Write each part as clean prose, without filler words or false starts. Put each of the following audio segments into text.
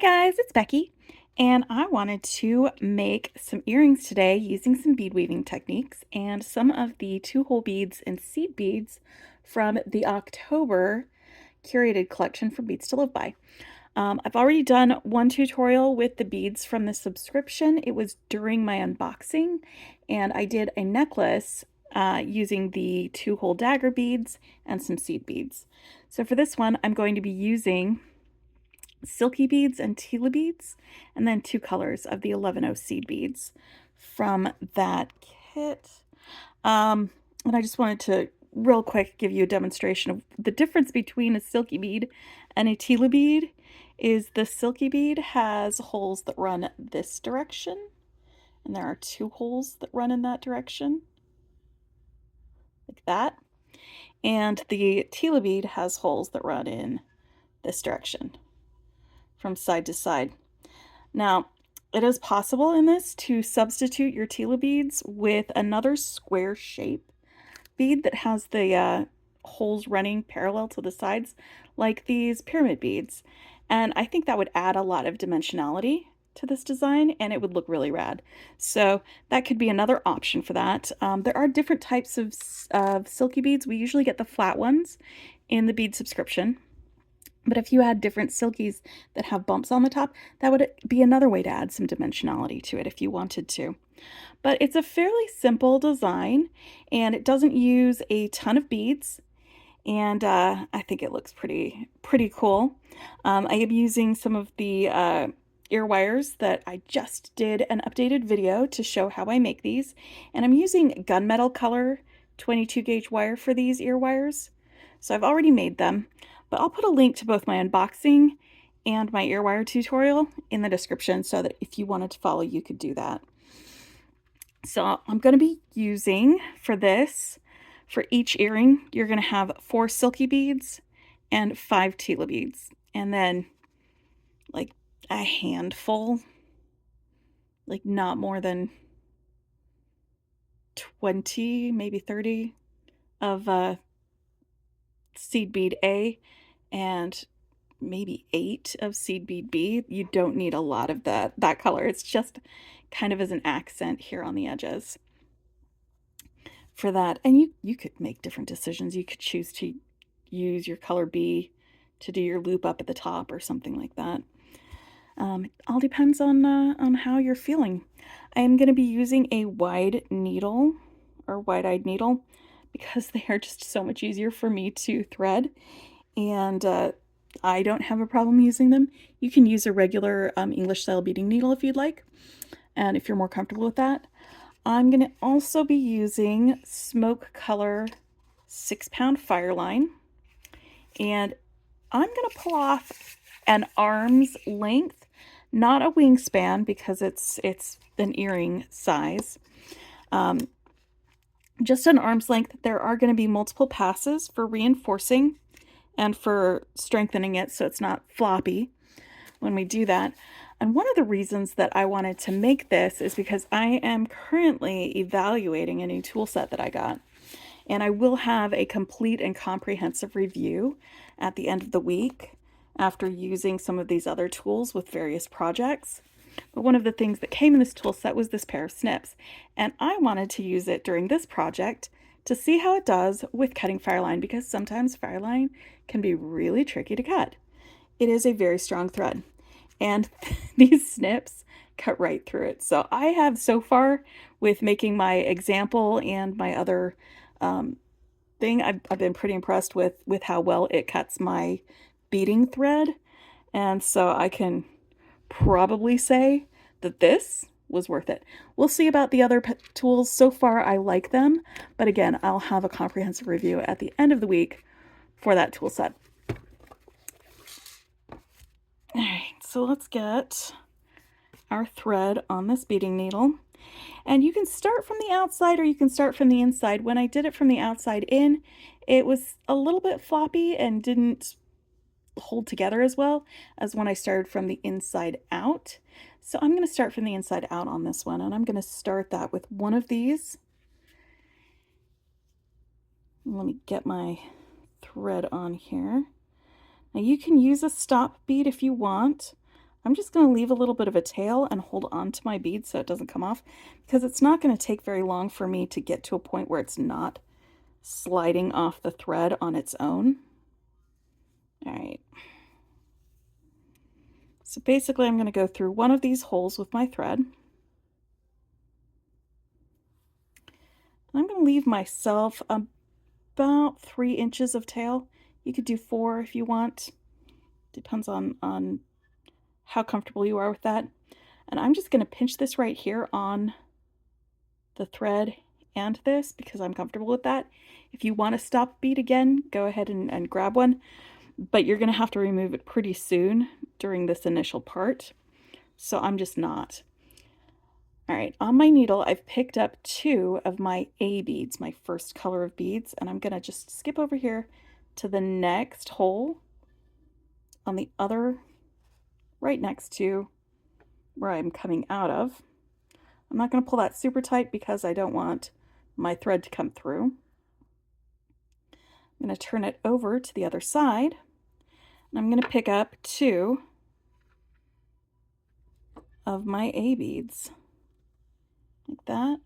Hi guys, it's Becky, and I wanted to make some earrings today using some bead weaving techniques and some of the 2-hole beads and seed beads from the October Curated Collection from Beads to Live By. I've already done one tutorial with the beads from the subscription. It was during my unboxing, and I did a necklace using the 2-hole dagger beads and some seed beads. So for this one, I'm going to be using silky beads and tila beads, and then 2 colors of the 11O seed beads from that kit. And I just wanted to real quick give you a demonstration of the difference between a silky bead and a tila bead. Is the silky bead has holes that run this direction, and there are 2 holes that run in that direction, like that. And the tila bead has holes that run in this direction, from side to side. Now, it is possible in this to substitute your tila beads with another square shape bead that has the holes running parallel to the sides, like these pyramid beads. And I think that would add a lot of dimensionality to this design, and it would look really rad. So that could be another option for that. There are different types of silky beads. We usually get the flat ones in the bead subscription. But if you had different silkies that have bumps on the top, that would be another way to add some dimensionality to it if you wanted to. But it's a fairly simple design, and it doesn't use a ton of beads, and I think it looks pretty cool. I am using some of the ear wires that I just did an updated video to show how I make these, and I'm using gunmetal color 22 gauge wire for these ear wires. So I've already made them, but I'll put a link to both my unboxing and my ear wire tutorial in the description so that if you wanted to follow, you could do that. So I'm going to be using for this, for each earring, you're going to have 4 silky beads and 5 tila beads, and then like a handful, like not more than 20, maybe 30 of seed bead A and maybe 8 of seed bead B. You don't need a lot of that color. It's just kind of as an accent here on the edges for that. And you could make different decisions. You could choose to use your color B to do your loop up at the top or something like that. It all depends on how you're feeling. I am going to be using a wide needle or wide-eyed needle because they are just so much easier for me to thread, and I don't have a problem using them. You can use a regular English style beading needle if you'd like, and if you're more comfortable with that. I'm going to also be using Smoke Color 6-pound Fireline, and I'm going to pull off an arm's length, not a wingspan because it's an earring size. Just an arm's length. There are going to be multiple passes for reinforcing and for strengthening it so it's not floppy when we do that. And one of the reasons that I wanted to make this is because I am currently evaluating a new tool set that I got. And I will have a complete and comprehensive review at the end of the week after using some of these other tools with various projects. But one of the things that came in this tool set was this pair of snips, and I wanted to use it during this project to see how it does with cutting fireline, because sometimes fireline can be really tricky to cut. It is a very strong thread, and these snips cut right through it. So I have so far, with making my example and my other thing, I've been pretty impressed with how well it cuts my beading thread, and so I can probably say that this was worth it. We'll see about the other tools. So far, I like them, but again, I'll have a comprehensive review at the end of the week for that tool set. All right, so let's get our thread on this beading needle. And you can start from the outside or you can start from the inside. When I did it from the outside in, it was a little bit floppy and didn't hold together as well as when I started from the inside out. So I'm going to start from the inside out on this one, and I'm going to start that with one of these. Let me get my thread on here. Now you can use a stop bead if you want. I'm just going to leave a little bit of a tail and hold on to my bead so it doesn't come off, because it's not going to take very long for me to get to a point where it's not sliding off the thread on its own. All right. So basically I'm going to go through one of these holes with my thread. I'm going to leave myself about 3 inches of tail. You could do 4 if you want. Depends on how comfortable you are with that. And I'm just going to pinch this right here on the thread and this because I'm comfortable with that. If you want to stop bead again, go ahead and grab one, but you're going to have to remove it pretty soon during this initial part. So I'm just not. All right, on my needle, I've picked up 2 of my A beads, my first color of beads, and I'm gonna just skip over here to the next hole on the other, right next to where I'm coming out of. I'm not gonna pull that super tight because I don't want my thread to come through. I'm gonna turn it over to the other side, and I'm gonna pick up 2 of my A beads, like that.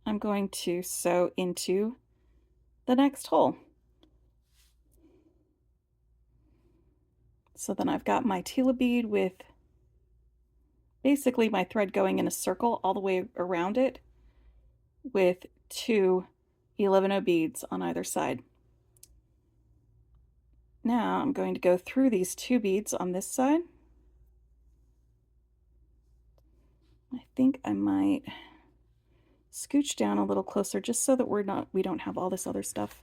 I'm going to sew into the next hole. So then I've got my tila bead with basically my thread going in a circle all the way around it with 2 11-0 beads on either side. Now I'm going to go through these 2 beads on this side. I think I might scooch down a little closer just so that we don't have all this other stuff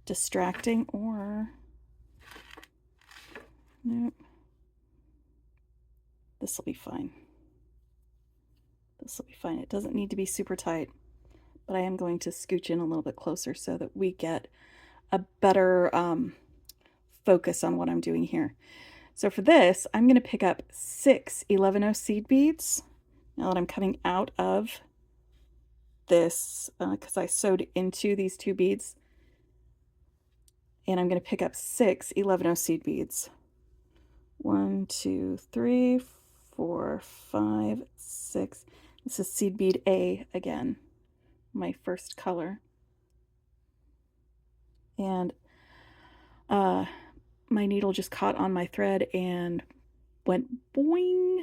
distracting, or nope. This will be fine. This will be fine. It doesn't need to be super tight, but I am going to scooch in a little bit closer so that we get a better focus on what I'm doing here. So for this, I'm going to pick up 6 11-0 seed beads now that I'm coming out of this, because I sewed into these 2 beads. And I'm going to pick up 6 11-0 seed beads. 1, 2, 3, 4, 5, 6. This is seed bead A again, my first color. And my needle just caught on my thread and went boing,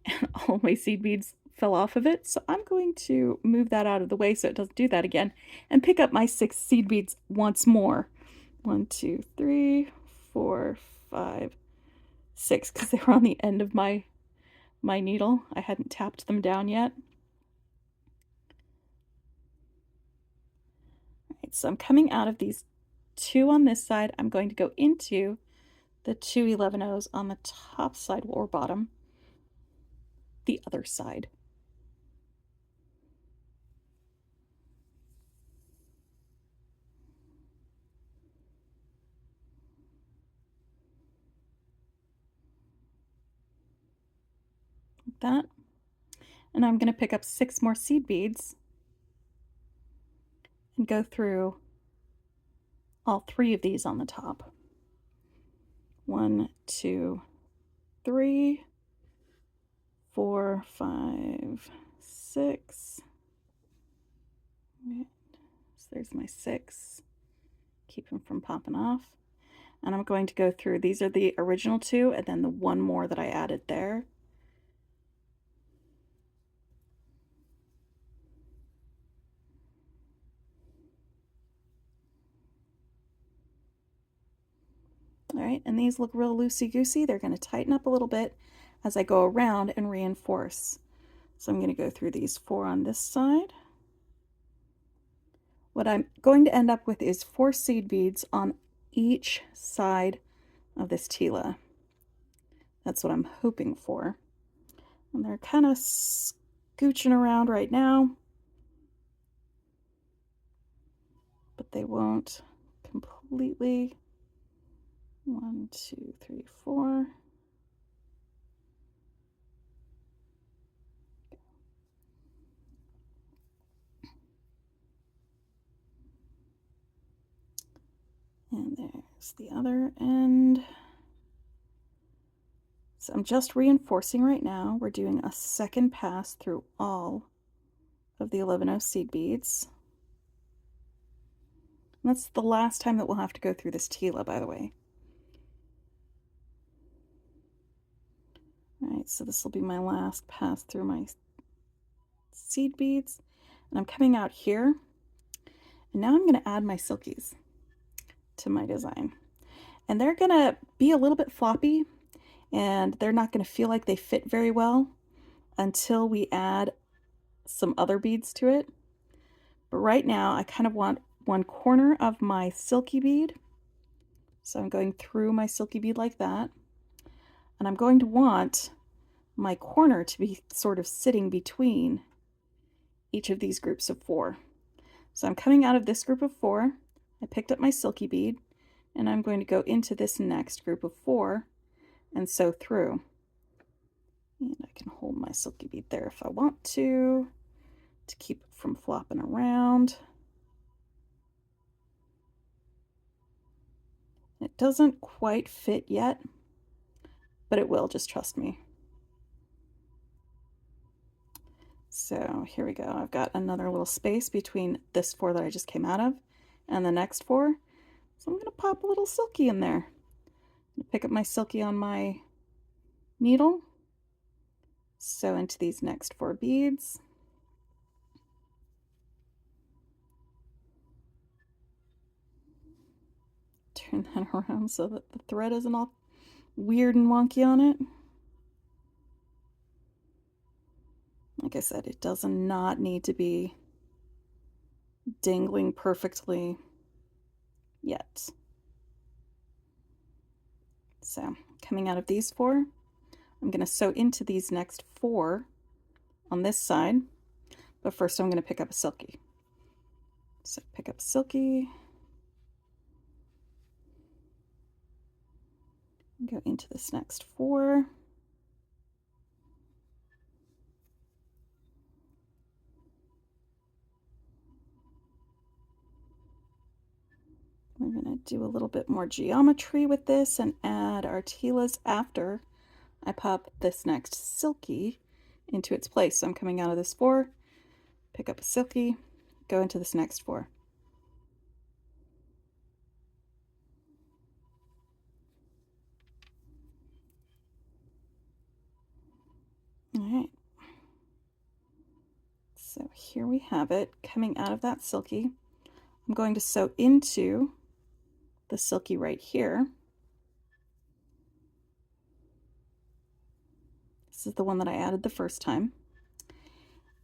and all my seed beads fell off of it. So I'm going to move that out of the way so it doesn't do that again, and pick up my 6 seed beads once more. 1, 2, 3, 4, 5, 6, because they were on the end of my needle. I hadn't tapped them down yet. All right, so I'm coming out of these 2 on this side. I'm going to go into the 2 11-0s on the top side or bottom, the other side. Like that. And I'm going to pick up 6 more seed beads and go through all 3 of these on the top. 1, 2, 3, 4, 5, 6. Right. So there's my 6. Keep them from popping off. And I'm going to go through, these are the original 2, and then the 1 more that I added there. All right, and these look real loosey-goosey. They're going to tighten up a little bit as I go around and reinforce. So I'm going to go through these 4 on this side. What I'm going to end up with is 4 seed beads on each side of this tila. That's what I'm hoping for. And they're kind of scooching around right now, but they won't completely. 1, 2, 3, 4. And there's the other end. So I'm just reinforcing right now. We're doing a second pass through all of the 11-0 seed beads. And that's the last time that we'll have to go through this tila, by the way. All right, so this will be my last pass through my seed beads. And I'm coming out here. And now I'm going to add my silkies to my design. And they're going to be a little bit floppy, and they're not going to feel like they fit very well until we add some other beads to it. But right now, I kind of want one corner of my silky bead. So I'm going through my silky bead like that. And I'm going to want my corner to be sort of sitting between each of these groups of 4. So I'm coming out of this group of 4. I picked up my silky bead, and I'm going to go into this next group of 4 and sew through. And I can hold my silky bead there if I want to keep it from flopping around. It doesn't quite fit yet, but it will, just trust me. So here we go. I've got another little space between this 4 that I just came out of and the next 4. So I'm going to pop a little silky in there. Pick up my silky on my needle, sew into these next 4 beads. Turn that around so that the thread isn't all weird and wonky on it. Like I said, it does not need to be dangling perfectly yet. So coming out of these 4, I'm going to sew into these next 4 on this side, but first I'm going to pick up a silky. So pick up a silky, go into this next 4. We're going to do a little bit more geometry with this and add our tilas after I pop this next silky into its place. So I'm coming out of this 4, pick up a silky, go into this next 4. All right. So here we have it coming out of that silky. I'm going to sew into the silky right here. This is the one that I added the first time.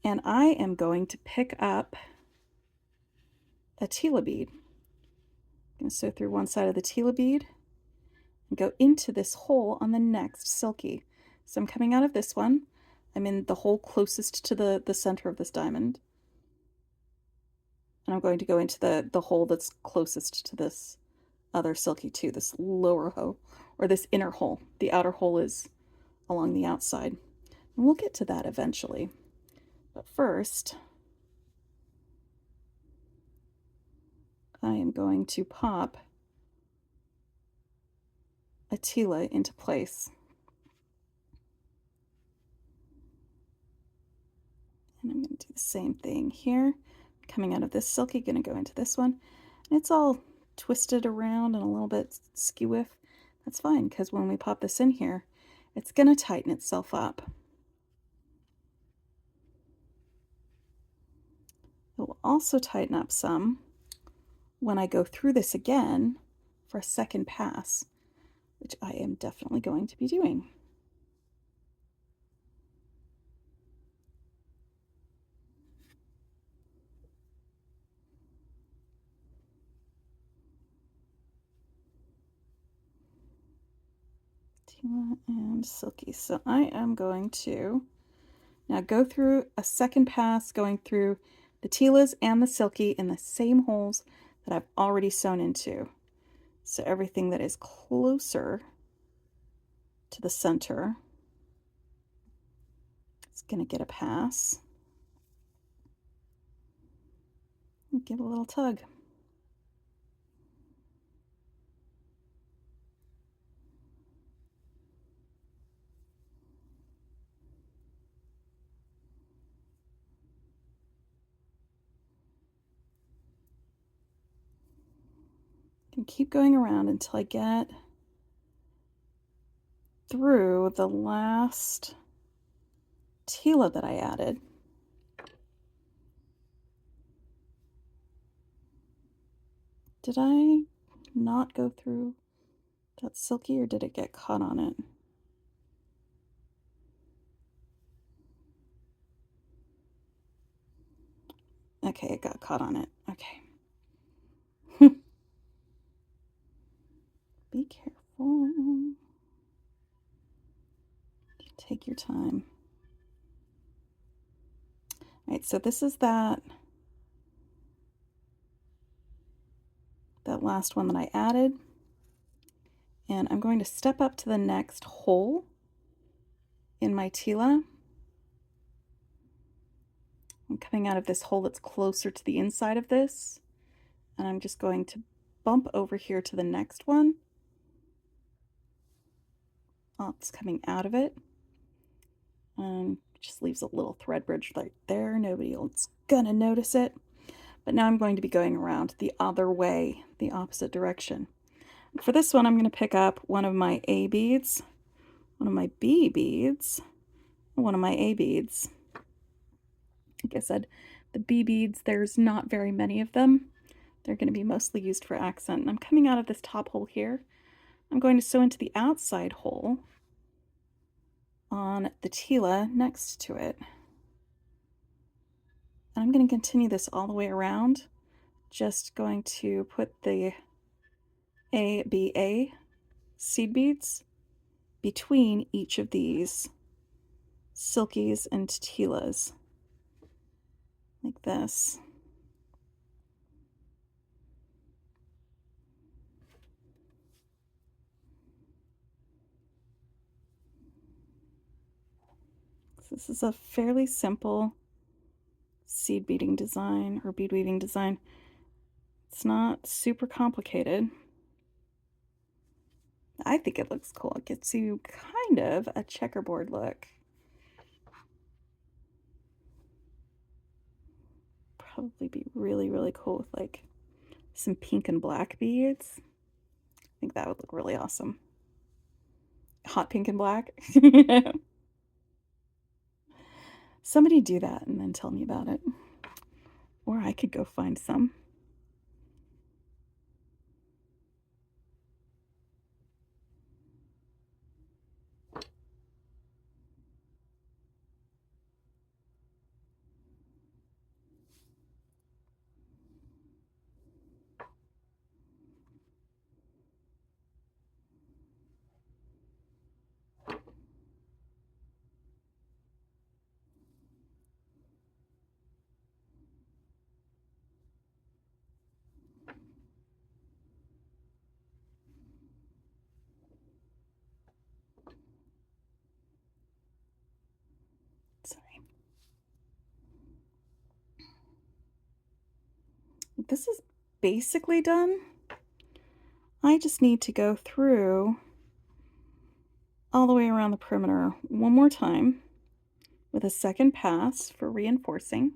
And I am going to pick up a tila bead. I'm going to sew through one side of the tila bead and go into this hole on the next silky. So I'm coming out of this one. I'm in the hole closest to the center of this diamond. And I'm going to go into the hole that's closest to this other silky too, this lower hole, or this inner hole. The outer hole is along the outside. And we'll get to that eventually. But first, I am going to pop a tila into place. And I'm going to do the same thing here. Coming out of this silky, going to go into this one. And it's all twisted around and a little bit skew-iff. That's fine, because when we pop this in here, it's going to tighten itself up. It will also tighten up some when I go through this again for a second pass, which I am definitely going to be doing. Tila and silky. So I am going to now go through a second pass, going through the tilas and the silky in the same holes that I've already sewn into. So everything that is closer to the center is going to get a pass. Give a little tug. can keep going around until I get through the last tila that I added. Did I not go through that silky, or did it get caught on it? Okay, it got caught on it. Okay. Be careful. Take your time. All right, so this is that last one that I added. And I'm going to step up to the next hole in my tila. I'm coming out of this hole that's closer to the inside of this, and I'm just going to bump over here to the next one. Oh, it's coming out of it. And just leaves a little thread bridge right there. Nobody's gonna notice it. But now I'm going to be going around the other way, the opposite direction. For this one, I'm going to pick up one of my A beads, one of my B beads, and one of my A beads. Like I said, the B beads, there's not very many of them. They're going to be mostly used for accent. And I'm coming out of this top hole here. I'm going to sew into the outside hole on the tila next to it. And I'm going to continue this all the way around. Just going to put the ABA seed beads between each of these silkies and tilas, like this. This is a fairly simple seed beading design or bead weaving design. It's not super complicated. I think it looks cool. It gives you kind of a checkerboard look. Probably be really, really cool with like some pink and black beads. I think that would look really awesome. Hot pink and black. Somebody do that and then tell me about it. Or I could go find some. Sorry. This is basically done. I just need to go through all the way around the perimeter one more time with a second pass for reinforcing.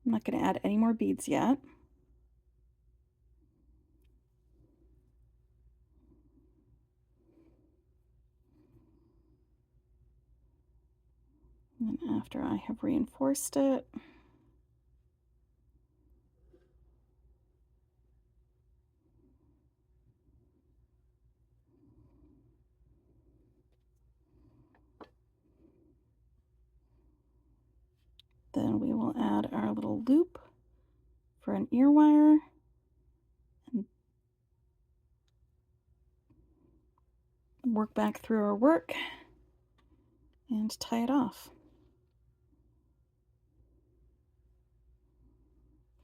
I'm not going to add any more beads yet. And then after I have reinforced it, then we will add our little loop for an ear wire and work back through our work and tie it off.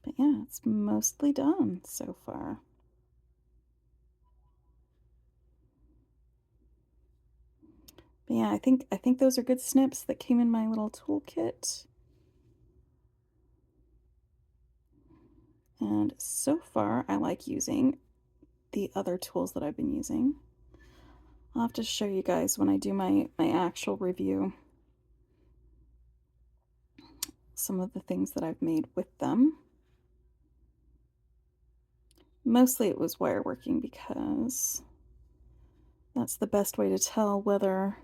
But yeah, it's mostly done so far. But yeah, I think those are good snips that came in my little toolkit. And so far, I like using the other tools that I've been using. I'll have to show you guys when I do my actual review some of the things that I've made with them. Mostly it was wire working because that's the best way to tell whether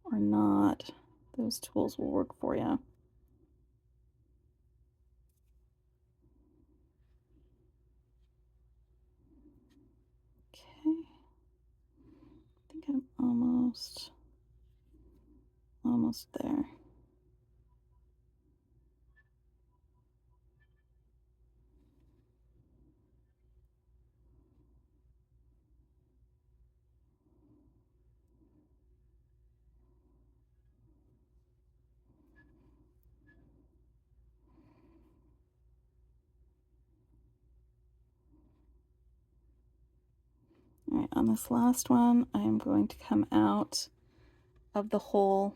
or not those tools will work for you. Okay, I think I'm almost there. All right, on this last one, I am going to come out of the hole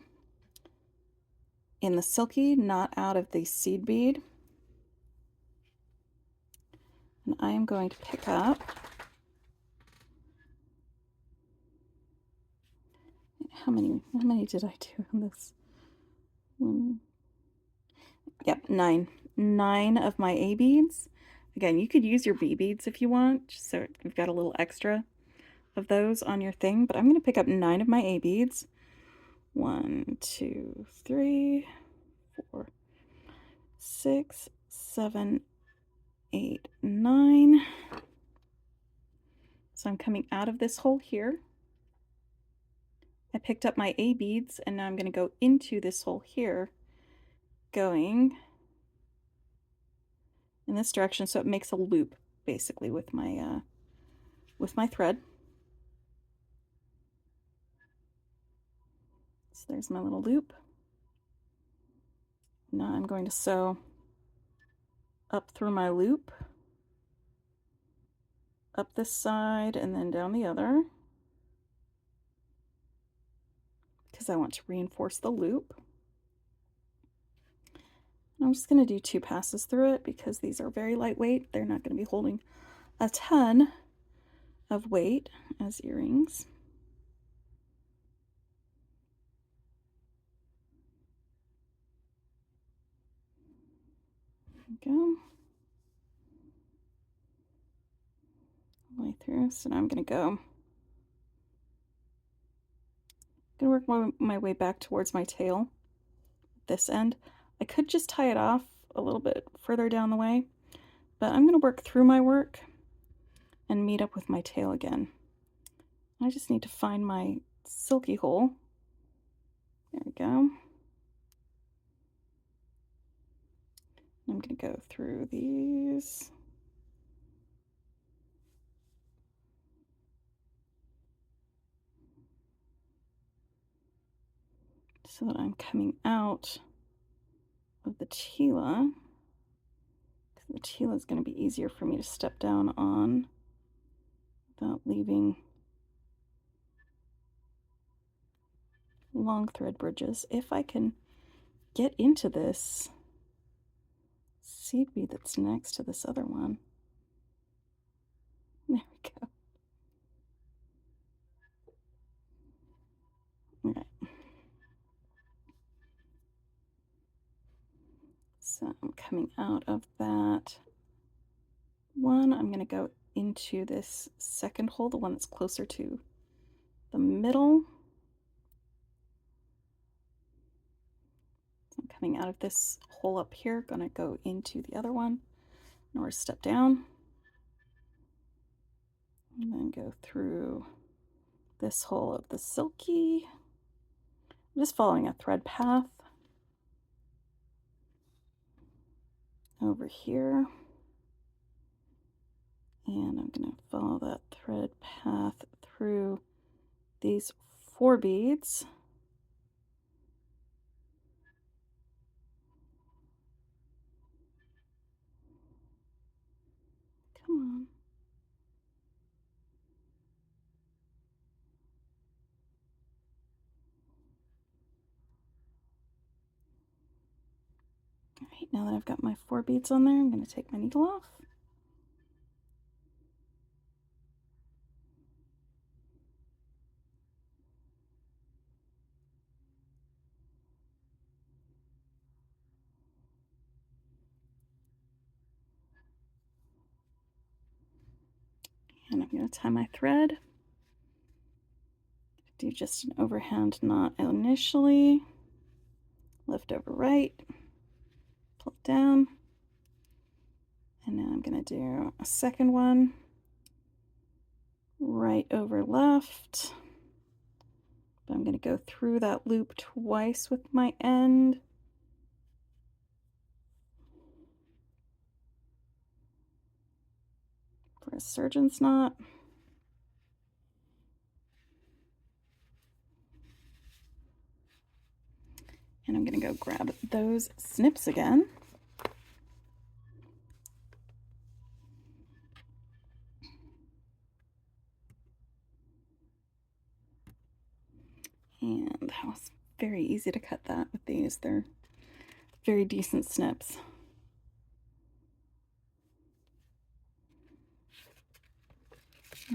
in the silky, not out of the seed bead. And I am going to pick up, how many did I do on this one? Yep, 9. 9 of my A beads. Again, you could use your B beads if you want, just so you've got a little extra of those on your thing, but I'm going to pick up 9 of my A beads. 1, 2, 3, 4, 6, 7, 8, 9. So I'm coming out of this hole here. I picked up my A beads and now I'm going to go into this hole here, going in this direction, so it makes a loop basically with my thread. So there's my little loop. Now I'm going to sew up through my loop, up this side and then down the other, because I want to reinforce the loop. I'm just going to do 2 passes through it because these are very lightweight. They're not going to be holding a ton of weight as earrings. There we go. All the way through. So now I'm going to work my way back towards my tail. This end. I could just tie it off a little bit further down the way, but I'm going to work through my work and meet up with my tail again. I just need to find my silky hole. There we go. I'm going to go through these. So that I'm coming out of the tila. The tila is going to be easier for me to step down on without leaving long thread bridges. If I can get into this seed bead that's next to this other one. There we go. All right. So I'm coming out of that one. I'm going to go into this second hole, the one that's closer to the middle. So I'm coming out of this hole up here, going to go into the other one, or step down, and then go through this hole of the silky. I'm just following a thread path over here, and I'm going to follow that thread path through these 4 beads. Come on. All right, now that I've got my 4 beads on there, I'm going to take my needle off. And I'm going to tie my thread. Do just an overhand knot initially. Lift over right, pull it down. And now I'm going to do a second one. Right over left. But I'm going to go through that loop twice with my end. For a surgeon's knot. And I'm going to go grab those snips again. And that was very easy to cut that with these. They're very decent snips.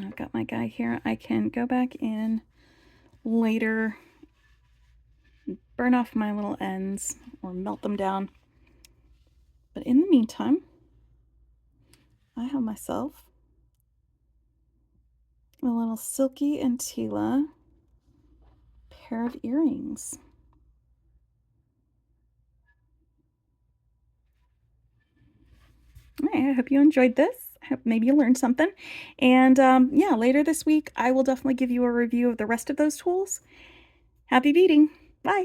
I've got my guy here. I can go back in later, burn off my little ends or melt them down. But in the meantime, I have myself a little Silky and Tila pair of earrings. All right, I hope you enjoyed this. I hope maybe you learned something. And yeah, later this week, I will definitely give you a review of the rest of those tools. Happy beading. Bye.